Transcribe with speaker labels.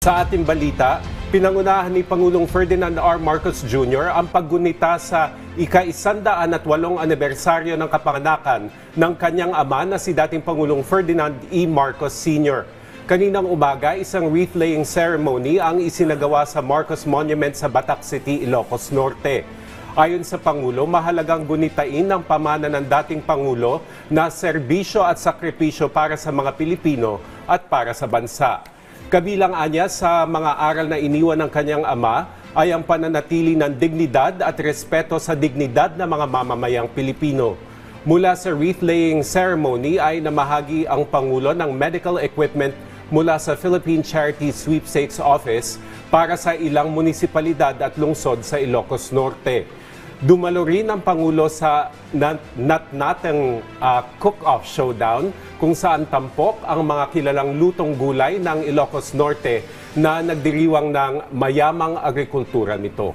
Speaker 1: Sa ating balita, pinangunahan ni Pangulong Ferdinand R. Marcos Jr. ang paggunita sa ika-108 anibersaryo ng kapanganakan ng kanyang ama na si dating Pangulong Ferdinand E. Marcos Sr. Kaninang umaga, isang wreath-laying ceremony ang isinagawa sa Marcos Monument sa Batac City, Ilocos Norte. Ayon sa Pangulo, mahalagang gunitain ng pamana ng dating Pangulo na serbisyo at sakripisyo para sa mga Pilipino at para sa bansa. Kabilang anya sa mga aral na iniwan ng kanyang ama ay ang pananatili ng dignidad at respeto sa dignidad ng mga mamamayang Pilipino. Mula sa wreath-laying ceremony ay namahagi ang Pangulo ng medical equipment mula sa Philippine Charity Sweepstakes Office para sa ilang munisipalidad at lungsod sa Ilocos Norte. Dumalo rin ang Pangulo sa Natnatang Cook-Off Showdown kung saan tampok ang mga kilalang lutong gulay ng Ilocos Norte na nagdiriwang ng mayamang agrikultura nito.